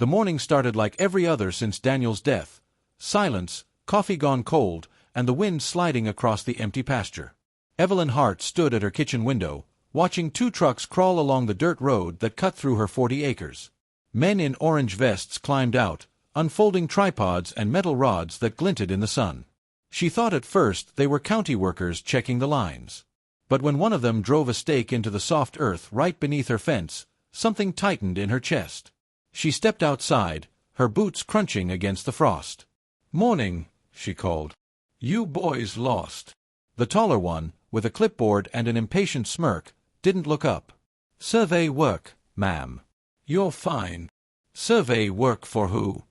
The morning started like every other since Daniel's death. Silence, coffee gone cold, and the wind sliding across the empty pasture. Evelyn Hart stood at her kitchen window, watching 2 trucks crawl along the dirt road that cut through her 40 acres. Men in orange vests climbed out, unfolding tripods and metal rods that glinted in the sun. She thought at first they were county workers checking the lines. But when one of them drove a stake into the soft earth right beneath her fence, something tightened in her chest. She stepped outside, her boots crunching against the frost. "Morning," she called. "You boys lost." The taller one, with a clipboard and an impatient smirk, didn't look up. "Survey work, ma'am." "You're fine." "Survey work for who?"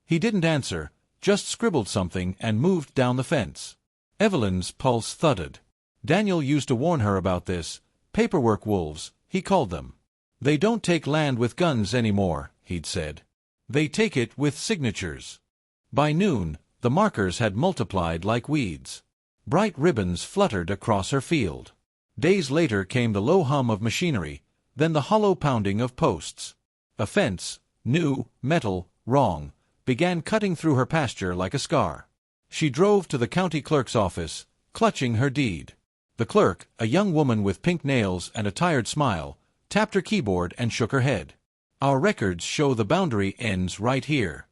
He didn't answer, just scribbled something and moved down the fence. Evelyn's pulse thudded. Daniel used to warn her about this. Paperwork wolves, he called them. "They don't take land with guns anymore," he'd said. "They take it with signatures." By noon, the markers had multiplied like weeds. Bright ribbons fluttered across her field. Days later came the low hum of machinery, then the hollow pounding of posts. A fence, new, metal, wrong, began cutting through her pasture like a scar. She drove to the county clerk's office, clutching her deed. The clerk, a young woman with pink nails and a tired smile, tapped her keyboard and shook her head. "Our records show the boundary ends right here."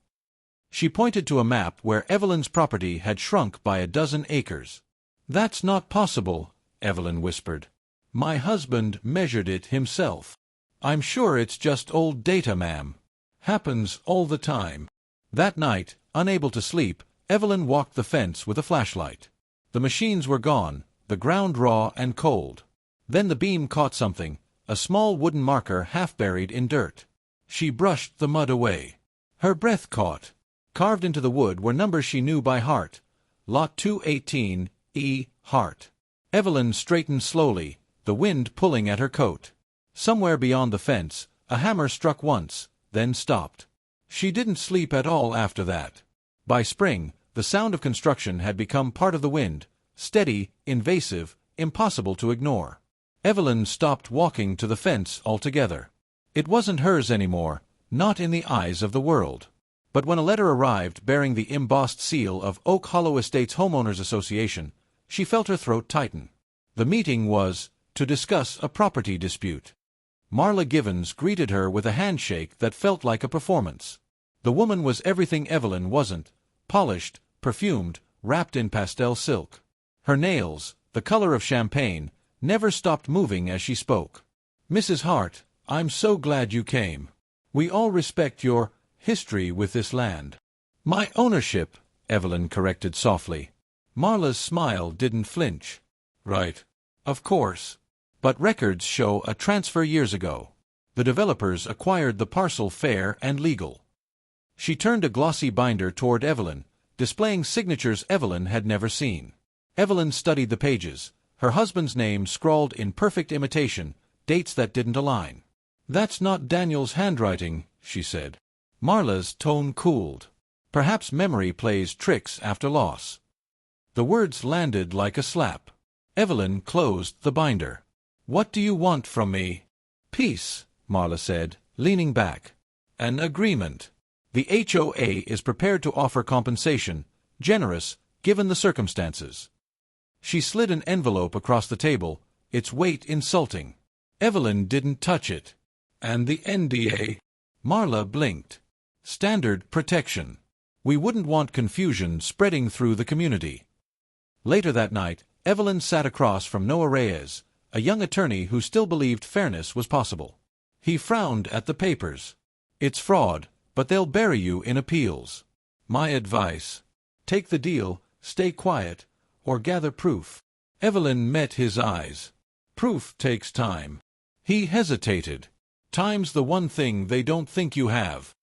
She pointed to a map where Evelyn's property had shrunk by a dozen acres. "That's not possible," Evelyn whispered. "My husband measured it himself." "I'm sure it's just old data, ma'am. Happens all the time." That night, unable to sleep, Evelyn walked the fence with a flashlight. The machines were gone, the ground raw and cold. Then the beam caught something, a small wooden marker half buried in dirt. She brushed the mud away. Her breath caught. Carved into the wood were numbers she knew by heart. Lot 218, E. Hart. Evelyn straightened slowly, the wind pulling at her coat. Somewhere beyond the fence, a hammer struck once, then stopped. She didn't sleep at all after that. By spring, the sound of construction had become part of the wind, steady, invasive, impossible to ignore. Evelyn stopped walking to the fence altogether. It wasn't hers anymore, not in the eyes of the world. But when a letter arrived bearing the embossed seal of Oak Hollow Estates Homeowners Association, she felt her throat tighten. The meeting was to discuss a property dispute. Marla Givens greeted her with a handshake that felt like a performance. The woman was everything Evelyn wasn't: polished, perfumed, wrapped in pastel silk. Her nails, the color of champagne, never stopped moving as she spoke. "Mrs. Hart, I'm so glad you came. We all respect your history with this land." "My ownership," Evelyn corrected softly. Marla's smile didn't flinch. "Right. Of course. But records show a transfer years ago. The developers acquired the parcel fair and legal." She turned a glossy binder toward Evelyn, displaying signatures Evelyn had never seen. Evelyn studied the pages, her husband's name scrawled in perfect imitation, dates that didn't align. "That's not Daniel's handwriting," she said. Marla's tone cooled. "Perhaps memory plays tricks after loss." The words landed like a slap. Evelyn closed the binder. "What do you want from me?" "Peace," Marla said, leaning back. "An agreement. The HOA is prepared to offer compensation, generous, given the circumstances." She slid an envelope across the table, its weight insulting. Evelyn didn't touch it. "And the NDA?" Marla blinked. "Standard protection. We wouldn't want confusion spreading through the community." Later that night, Evelyn sat across from Noah Reyes, a young attorney who still believed fairness was possible. He frowned at the papers. "It's fraud, but they'll bury you in appeals. My advice: take the deal, stay quiet, or gather proof." Evelyn met his eyes. "Proof takes time." He hesitated. "Time's the one thing they don't think you have."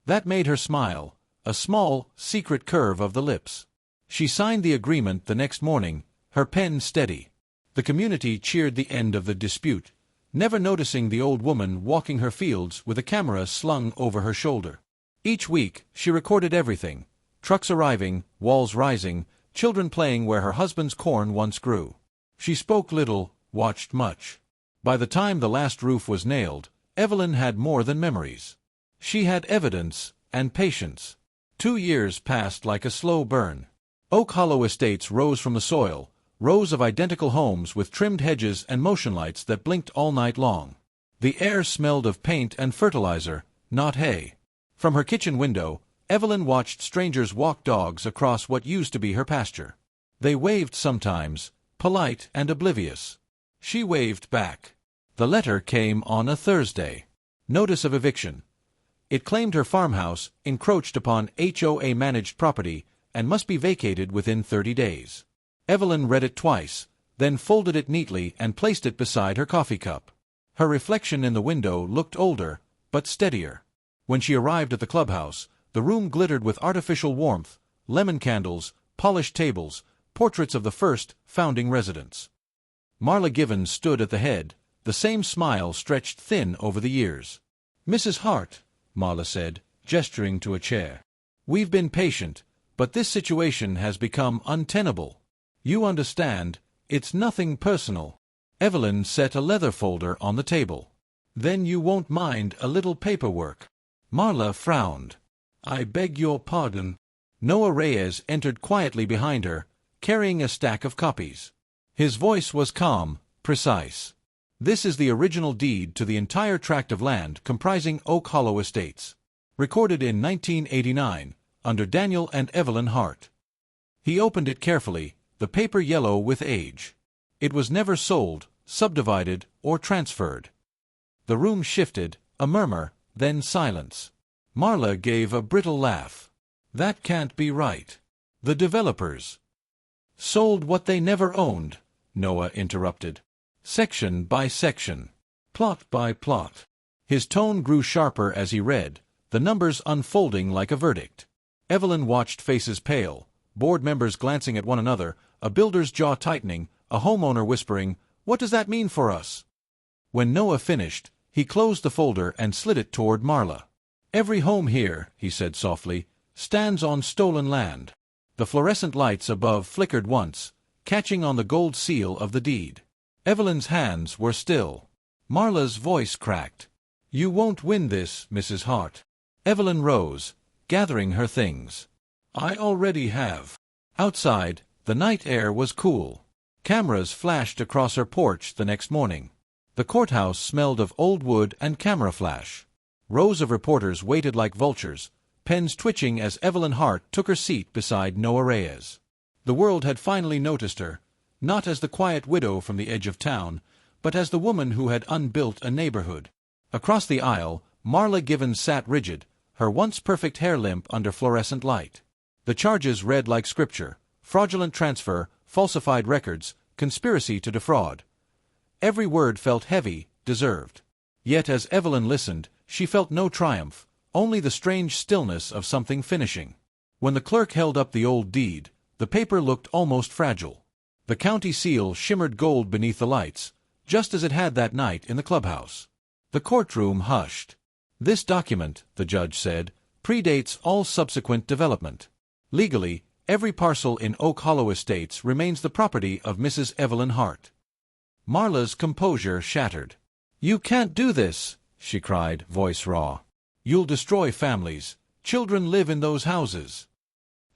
That made her smile, a small, secret curve of the lips. She signed the agreement the next morning, her pen steady. The community cheered the end of the dispute, never noticing the old woman walking her fields with a camera slung over her shoulder. Each week, she recorded everything: trucks arriving, walls rising, children playing where her husband's corn once grew. She spoke little, watched much. By the time the last roof was nailed, Evelyn had more than memories. She had evidence and patience. 2 years passed like a slow burn. Oak Hollow Estates rose from the soil, rows of identical homes with trimmed hedges and motion lights that blinked all night long. The air smelled of paint and fertilizer, not hay. From her kitchen window, Evelyn watched strangers walk dogs across what used to be her pasture. They waved sometimes, polite and oblivious. She waved back. The letter came on a Thursday. Notice of eviction. It claimed her farmhouse encroached upon HOA-managed property and must be vacated within 30 days. Evelyn read it twice, then folded it neatly and placed it beside her coffee cup. Her reflection in the window looked older, but steadier. When she arrived at the clubhouse, the room glittered with artificial warmth, lemon candles, polished tables, portraits of the first founding residents. Marla Givens stood at the head, the same smile stretched thin over the years. "Mrs. Hart," Marla said, gesturing to a chair. "We've been patient, but this situation has become untenable. You understand, it's nothing personal." Evelyn set a leather folder on the table. "Then you won't mind a little paperwork." Marla frowned. "I beg your pardon." Noah Reyes entered quietly behind her, carrying a stack of copies. His voice was calm, precise. "This is the original deed to the entire tract of land comprising Oak Hollow Estates, recorded in 1989, under Daniel and Evelyn Hart." He opened it carefully, the paper yellow with age. It was never sold, subdivided, or transferred. The room shifted, a murmur, then silence. Marla gave a brittle laugh. "That can't be right. The developers sold what they never owned," Noah interrupted. "Section by section. Plot by plot." His tone grew sharper as he read, the numbers unfolding like a verdict. Evelyn watched faces pale, board members glancing at one another, a builder's jaw tightening, a homeowner whispering, "What does that mean for us?" When Noah finished, he closed the folder and slid it toward Marla. "Every home here," he said softly, "stands on stolen land." The fluorescent lights above flickered once, catching on the gold seal of the deed. Evelyn's hands were still. Marla's voice cracked. "You won't win this, Mrs. Hart." Evelyn rose, gathering her things. "I already have." Outside, the night air was cool. Cameras flashed across her porch the next morning. The courthouse smelled of old wood and camera flash. Rows of reporters waited like vultures, pens twitching as Evelyn Hart took her seat beside Noah Reyes. The world had finally noticed her, not as the quiet widow from the edge of town, but as the woman who had unbuilt a neighborhood. Across the aisle, Marla Givens sat rigid, her once perfect hair limp under fluorescent light. The charges read like scripture: fraudulent transfer, falsified records, conspiracy to defraud. Every word felt heavy, deserved. Yet as Evelyn listened, she felt no triumph, only the strange stillness of something finishing. When the clerk held up the old deed, the paper looked almost fragile. The county seal shimmered gold beneath the lights, just as it had that night in the clubhouse. The courtroom hushed. "This document," the judge said, "predates all subsequent development. Legally, every parcel in Oak Hollow Estates remains the property of Mrs. Evelyn Hart." Marla's composure shattered. "You can't do this," she cried, voice raw. "You'll destroy families. Children live in those houses."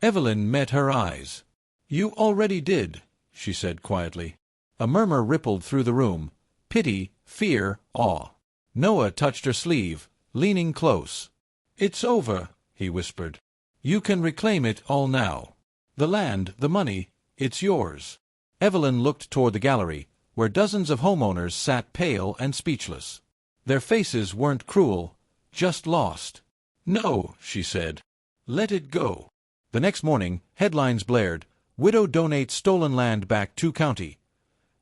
Evelyn met her eyes. "You already did," she said quietly. A murmur rippled through the room, pity, fear, awe. Noah touched her sleeve, leaning close. "It's over," he whispered. "You can reclaim it all now. The land, the money, it's yours." Evelyn looked toward the gallery, where dozens of homeowners sat pale and speechless. Their faces weren't cruel, just lost. "No," she said. "Let it go." The next morning, headlines blared, "Widow donates stolen land back to county."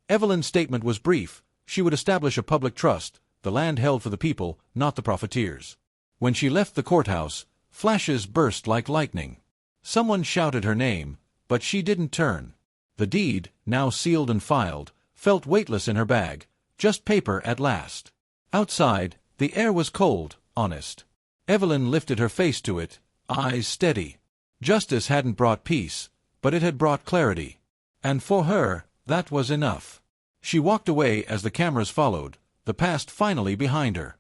Evelyn's statement was brief. She would establish a public trust, the land held for the people, not the profiteers. When she left the courthouse, flashes burst like lightning. Someone shouted her name, but she didn't turn. The deed, now sealed and filed, felt weightless in her bag, just paper at last. Outside, the air was cold, honest. Evelyn lifted her face to it, eyes steady. Justice hadn't brought peace, but it had brought clarity. And for her, that was enough. She walked away as the cameras followed, the past finally behind her.